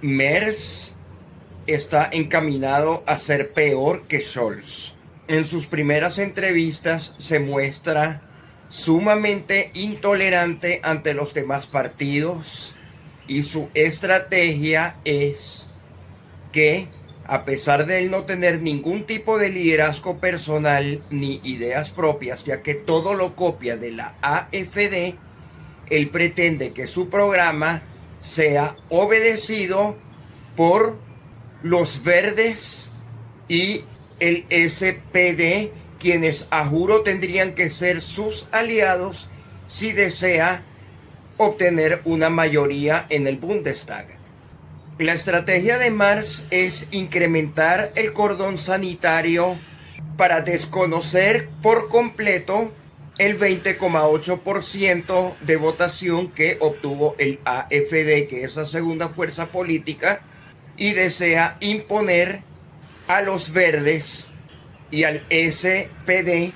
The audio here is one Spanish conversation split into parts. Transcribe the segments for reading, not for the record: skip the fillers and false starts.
Merz está encaminado a ser peor que Scholz. En sus primeras entrevistas se muestra sumamente intolerante ante los demás partidos y su estrategia es que, a pesar de él no tener ningún tipo de liderazgo personal ni ideas propias, ya que todo lo copia de la AfD, él pretende que su programa sea obedecido por los verdes y el SPD, quienes a juro tendrían que ser sus aliados si desea obtener una mayoría en el Bundestag. La estrategia de Merz es incrementar el cordón sanitario para desconocer por completo el 20,8% de votación que obtuvo el AfD, que es la segunda fuerza política, y desea imponer a los verdes y al SPD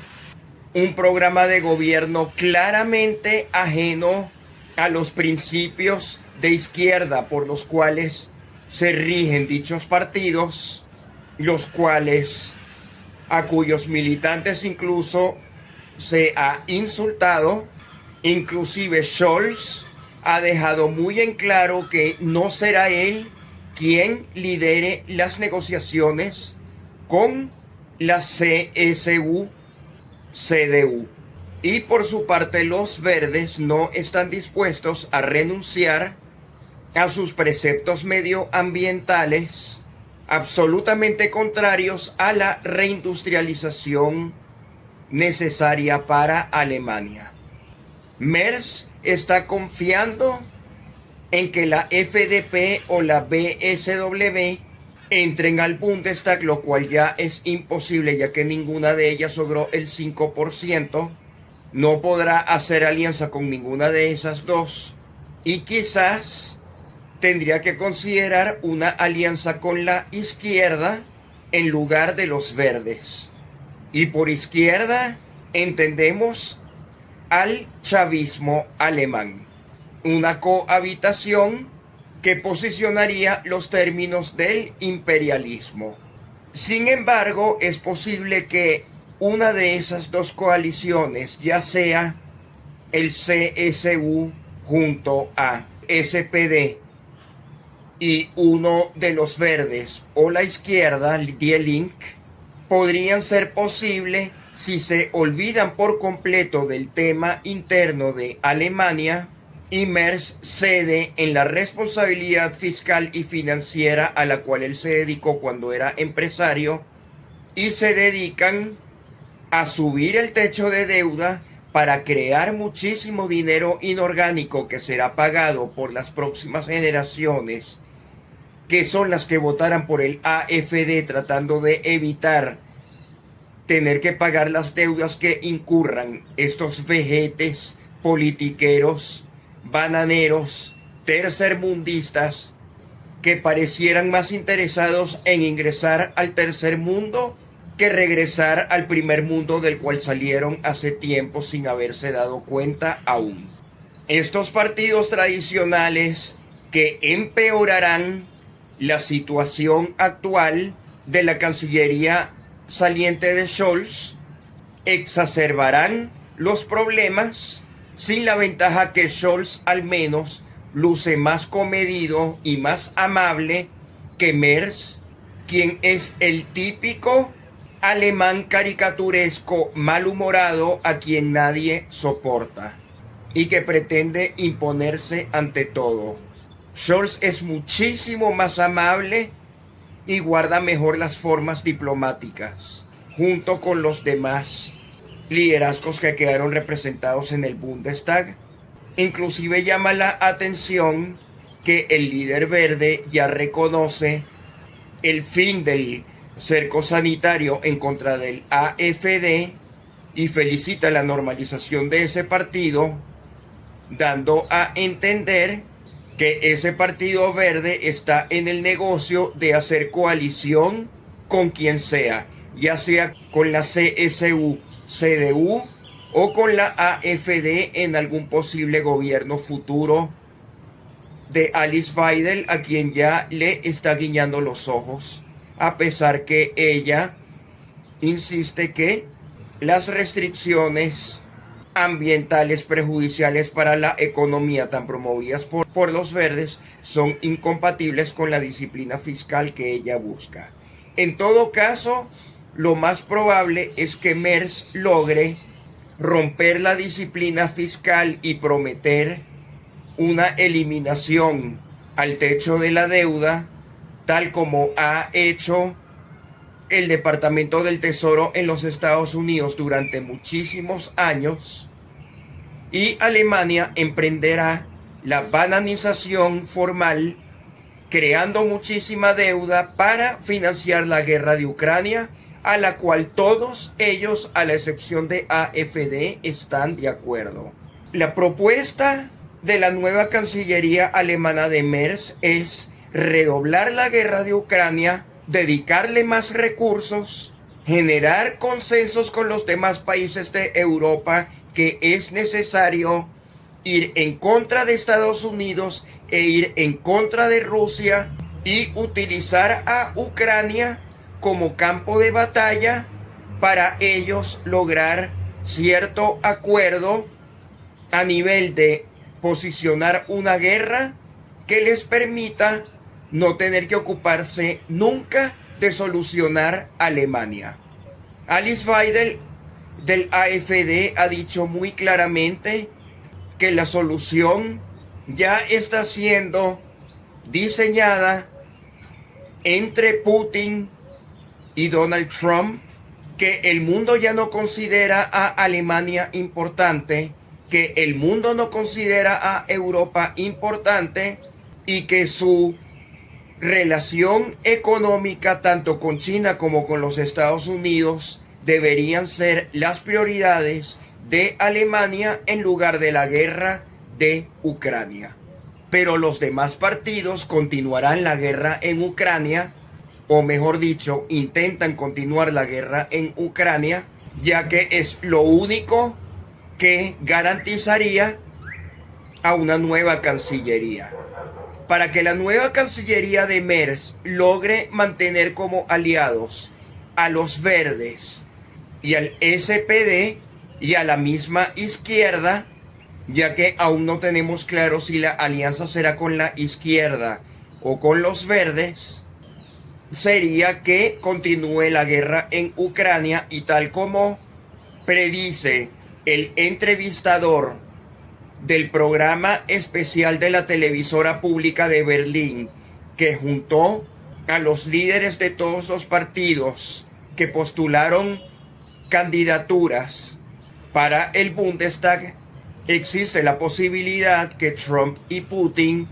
un programa de gobierno claramente ajeno a los principios de izquierda por los cuales se rigen dichos partidos, los cuales a cuyos militantes incluso se ha insultado. Inclusive Scholz ha dejado muy en claro que no será él quien lidere las negociaciones con la CSU-CDU. Y por su parte los verdes no están dispuestos a renunciar a sus preceptos medioambientales absolutamente contrarios a la reindustrialización necesaria para Alemania. Merz está confiando en que la FDP o la BSW entren al Bundestag, lo cual ya es imposible ya que ninguna de ellas logró el 5%. No podrá hacer alianza con ninguna de esas dos y quizás tendría que considerar una alianza con la izquierda en lugar de los verdes. Y por izquierda entendemos al chavismo alemán, una cohabitación que posicionaría los términos del imperialismo. Sin embargo, es posible que una de esas dos coaliciones, ya sea el CSU junto a SPD y uno de los verdes o la izquierda, Die Link, podrían ser posibles si se olvidan por completo del tema interno de Alemania y Merz cede en la responsabilidad fiscal y financiera a la cual él se dedicó cuando era empresario y se dedican a subir el techo de deuda para crear muchísimo dinero inorgánico que será pagado por las próximas generaciones, que son las que votaran por el AfD tratando de evitar tener que pagar las deudas que incurran estos vejetes politiqueros, bananeros, tercermundistas, que parecieran más interesados en ingresar al tercer mundo que regresar al primer mundo del cual salieron hace tiempo sin haberse dado cuenta aún. Estos partidos tradicionales que empeorarán la situación actual de la Cancillería saliente de Scholz exacerbarán los problemas, sin la ventaja que Scholz al menos luce más comedido y más amable que Merz, quien es el típico alemán caricaturesco malhumorado a quien nadie soporta y que pretende imponerse ante todo. Scholz es muchísimo más amable y guarda mejor las formas diplomáticas, junto con los demás liderazgos que quedaron representados en el Bundestag. Inclusive llama la atención que el líder verde ya reconoce el fin del cerco sanitario en contra del AfD y felicita la normalización de ese partido, dando a entender que ese partido verde está en el negocio de hacer coalición con quien sea, ya sea con la CSU, CDU o con la AfD en algún posible gobierno futuro de Alice Weidel, a quien ya le está guiñando los ojos, a pesar que ella insiste que las restricciones ambientales perjudiciales para la economía tan promovidas por los verdes son incompatibles con la disciplina fiscal que ella busca. En todo caso, lo más probable es que Merz logre romper la disciplina fiscal y prometer una eliminación al techo de la deuda, tal como ha hecho el Departamento del Tesoro en los Estados Unidos durante muchísimos años, y Alemania emprenderá la bananización formal, creando muchísima deuda para financiar la guerra de Ucrania, a la cual todos ellos, a la excepción de AfD, están de acuerdo. La propuesta de la nueva Cancillería alemana de Merz es redoblar la guerra de Ucrania, dedicarle más recursos, generar consensos con los demás países de Europa que es necesario ir en contra de Estados Unidos e ir en contra de Rusia y utilizar a Ucrania como campo de batalla para ellos lograr cierto acuerdo a nivel de posicionar una guerra que les permita no tener que ocuparse nunca de solucionar Alemania. Alice Weidel del AfD ha dicho muy claramente que la solución ya está siendo diseñada entre Putin y Donald Trump, que el mundo ya no considera a Alemania importante, que el mundo no considera a Europa importante y que su relación económica tanto con China como con los Estados Unidos deberían ser las prioridades de Alemania en lugar de la guerra de Ucrania. Pero los demás partidos continuarán la guerra en Ucrania, o mejor dicho, intentan continuar la guerra en Ucrania, ya que es lo único que garantizaría a una nueva Cancillería. Para que la nueva Cancillería de Merz logre mantener como aliados a los verdes y al SPD y a la misma izquierda, ya que aún no tenemos claro si la alianza será con la izquierda o con los verdes, sería que continúe la guerra en Ucrania, y tal como predice el entrevistador del programa especial de la televisora pública de Berlín, que juntó a los líderes de todos los partidos que postularon candidaturas para el Bundestag, existe la posibilidad que Trump y Putin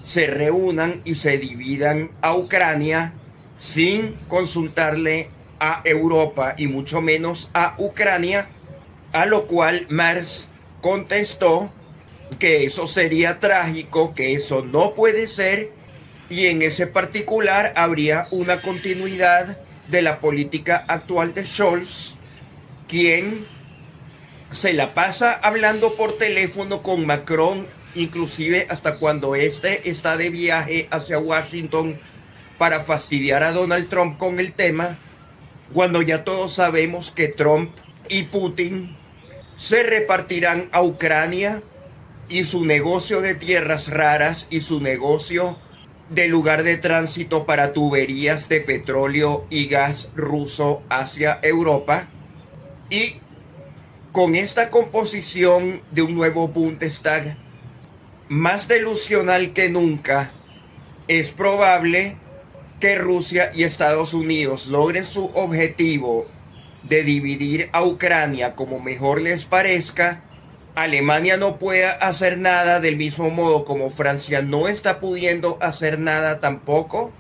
se reúnan y se dividan a Ucrania sin consultarle a Europa y mucho menos a Ucrania, a lo cual Merz contestó que eso sería trágico, que eso no puede ser, y en ese particular habría una continuidad de la política actual de Scholz, quien se la pasa hablando por teléfono con Macron, inclusive hasta cuando este está de viaje hacia Washington para fastidiar a Donald Trump con el tema, cuando ya todos sabemos que Trump y Putin se repartirán a Ucrania, y su negocio de tierras raras y su negocio de lugar de tránsito para tuberías de petróleo y gas ruso hacia Europa. Y con esta composición de un nuevo Bundestag más delusional que nunca, es probable que Rusia y Estados Unidos logren su objetivo de dividir a Ucrania como mejor les parezca. Alemania no pueda hacer nada, del mismo modo como Francia no está pudiendo hacer nada tampoco,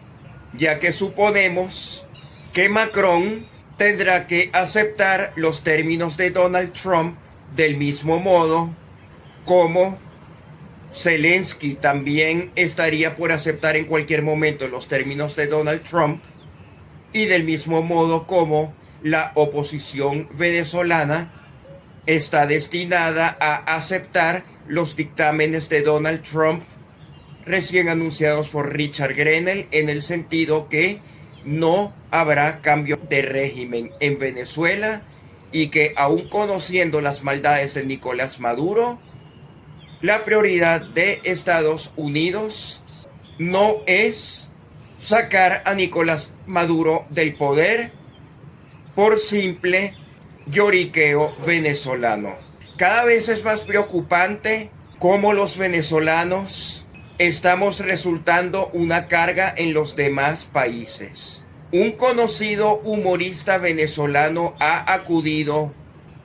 ya que suponemos que Macron tendrá que aceptar los términos de Donald Trump, del mismo modo como Zelensky también estaría por aceptar en cualquier momento los términos de Donald Trump, y del mismo modo como la oposición venezolana está destinada a aceptar los dictámenes de Donald Trump recién anunciados por Richard Grenell, en el sentido que no habrá cambio de régimen en Venezuela y que, aun conociendo las maldades de Nicolás Maduro, la prioridad de Estados Unidos no es sacar a Nicolás Maduro del poder por simple lloriqueo venezolano. Cada vez es más preocupante cómo los venezolanos estamos resultando una carga en los demás países. Un conocido humorista venezolano ha acudido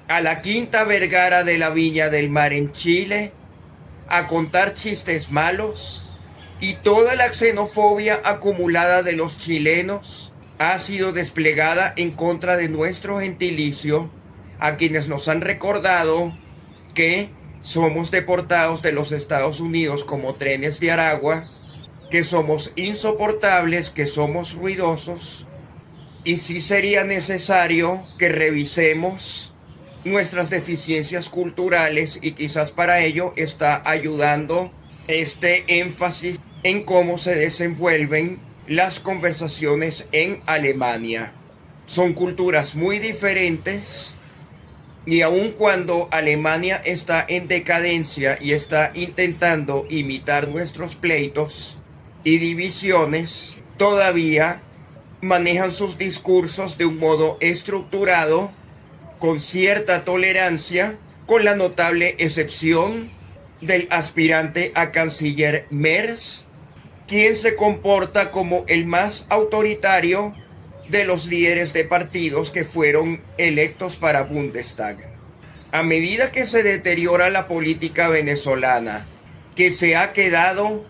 a la Quinta Vergara de la Viña del Mar en Chile a contar chistes malos, y toda la xenofobia acumulada de los chilenos ha sido desplegada en contra de nuestro gentilicio, a quienes nos han recordado que somos deportados de los Estados Unidos como trenes de Aragua, que somos insoportables, que somos ruidosos, y sí sería necesario que revisemos nuestras deficiencias culturales, y quizás para ello está ayudando este énfasis en cómo se desenvuelven las conversaciones en Alemania. Son culturas muy diferentes, y aun cuando Alemania está en decadencia y está intentando imitar nuestros pleitos y divisiones, todavía manejan sus discursos de un modo estructurado, con cierta tolerancia, con la notable excepción del aspirante a canciller Merz, quien se comporta como el más autoritario de los líderes de partidos que fueron electos para Bundestag. A medida que se deteriora la política venezolana, que se ha quedado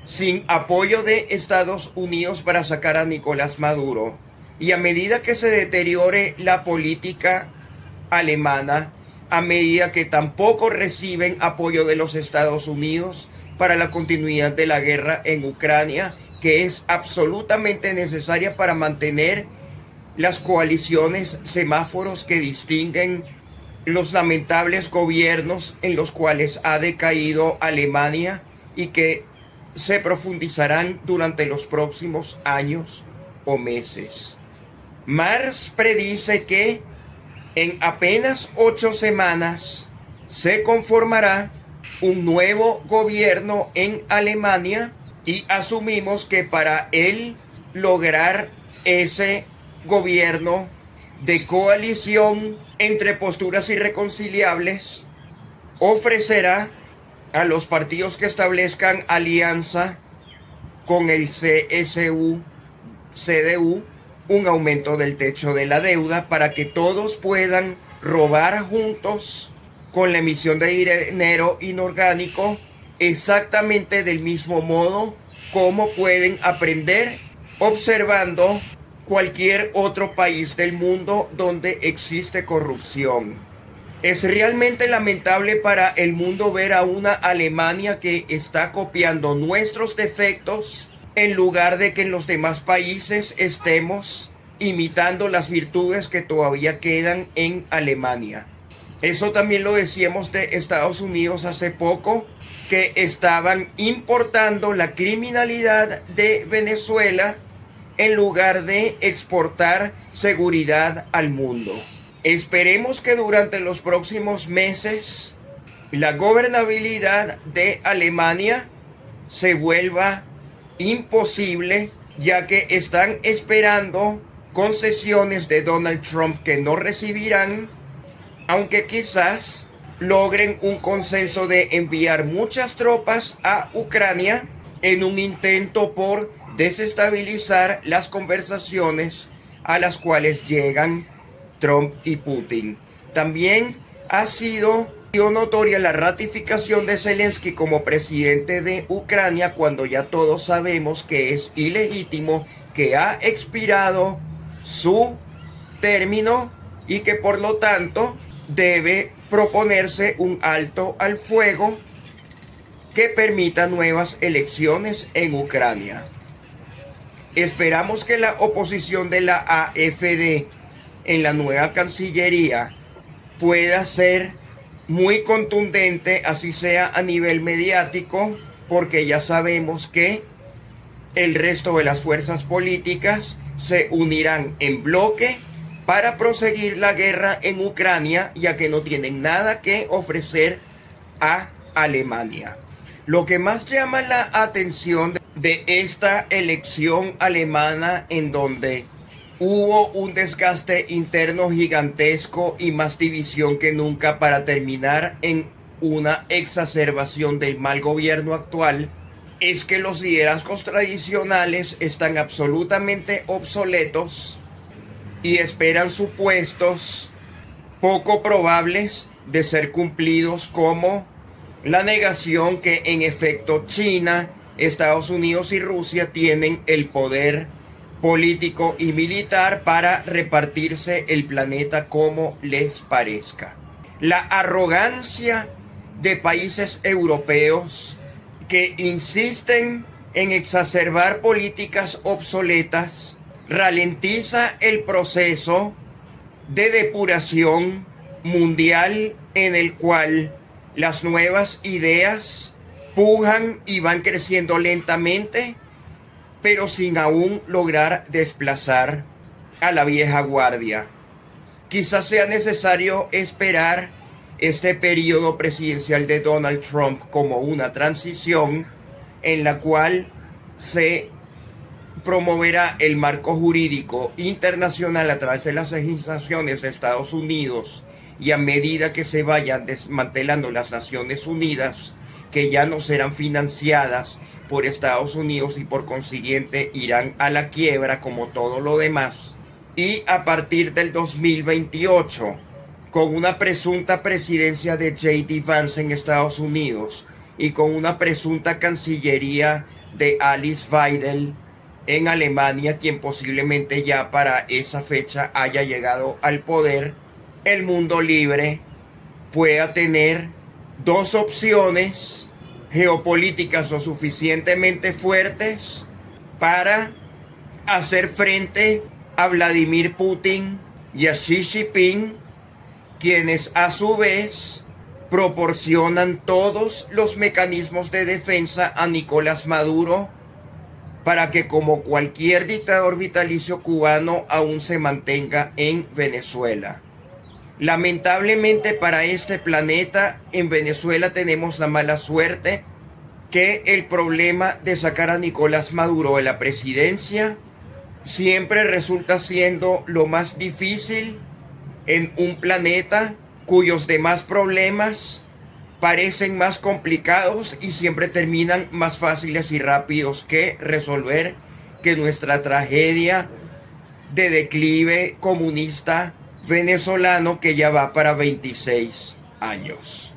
sin apoyo de Estados Unidos para sacar a Nicolás Maduro, y a medida que se deteriore la política alemana, a medida que tampoco reciben apoyo de los Estados Unidos para la continuidad de la guerra en Ucrania, que es absolutamente necesaria para mantener las coaliciones semáforos que distinguen los lamentables gobiernos en los cuales ha decaído Alemania y que se profundizarán durante los próximos años o meses. Marx predice que en apenas 8 semanas se conformará un nuevo gobierno en Alemania, y asumimos que para él lograr ese gobierno de coalición entre posturas irreconciliables, ofrecerá a los partidos que establezcan alianza con el CSU, CDU, un aumento del techo de la deuda para que todos puedan robar juntos con la emisión de dinero inorgánico, exactamente del mismo modo como pueden aprender observando cualquier otro país del mundo donde existe corrupción. Es realmente lamentable para el mundo ver a una Alemania que está copiando nuestros defectos en lugar de que en los demás países estemos imitando las virtudes que todavía quedan en Alemania. Eso también lo decíamos de Estados Unidos hace poco, que estaban importando la criminalidad de Venezuela en lugar de exportar seguridad al mundo. Esperemos que durante los próximos meses la gobernabilidad de Alemania se vuelva imposible, ya que están esperando concesiones de Donald Trump que no recibirán, aunque quizás logren un consenso de enviar muchas tropas a Ucrania en un intento por desestabilizar las conversaciones a las cuales llegan Trump y Putin. También ha sido notoria la ratificación de Zelensky como presidente de Ucrania, cuando ya todos sabemos que es ilegítimo, que ha expirado su término y que por lo tanto debe proponerse un alto al fuego que permita nuevas elecciones en Ucrania. Esperamos que la oposición de la AfD en la nueva Cancillería pueda ser muy contundente, así sea a nivel mediático, porque ya sabemos que el resto de las fuerzas políticas se unirán en bloque para proseguir la guerra en Ucrania, ya que no tienen nada que ofrecer a Alemania. Lo que más llama la atención de esta elección alemana, en donde hubo un desgaste interno gigantesco y más división que nunca para terminar en una exacerbación del mal gobierno actual, es que los liderazgos tradicionales están absolutamente obsoletos y esperan supuestos poco probables de ser cumplidos, como la negación que en efecto China, Estados Unidos y Rusia tienen el poder político y militar para repartirse el planeta como les parezca. La arrogancia de países europeos que insisten en exacerbar políticas obsoletas ralentiza el proceso de depuración mundial, en el cual las nuevas ideas pujan y van creciendo lentamente, pero sin aún lograr desplazar a la vieja guardia. Quizás sea necesario esperar este periodo presidencial de Donald Trump como una transición en la cual se promoverá el marco jurídico internacional a través de las legislaciones de Estados Unidos, y a medida que se vayan desmantelando las Naciones Unidas, que ya no serán financiadas por Estados Unidos y por consiguiente irán a la quiebra como todo lo demás, y a partir del 2028, con una presunta presidencia de J.D. Vance en Estados Unidos y con una presunta cancillería de Alice Weidel en Alemania, quien posiblemente ya para esa fecha haya llegado al poder, el mundo libre pueda tener dos opciones geopolíticas lo suficientemente fuertes para hacer frente a Vladimir Putin y a Xi Jinping, quienes a su vez proporcionan todos los mecanismos de defensa a Nicolás Maduro para que, como cualquier dictador vitalicio cubano, aún se mantenga en Venezuela. Lamentablemente para este planeta, en Venezuela tenemos la mala suerte que el problema de sacar a Nicolás Maduro de la presidencia siempre resulta siendo lo más difícil en un planeta cuyos demás problemas parecen más complicados y siempre terminan más fáciles y rápidos que resolver que nuestra tragedia de declive comunista venezolano, que ya va para 26 años.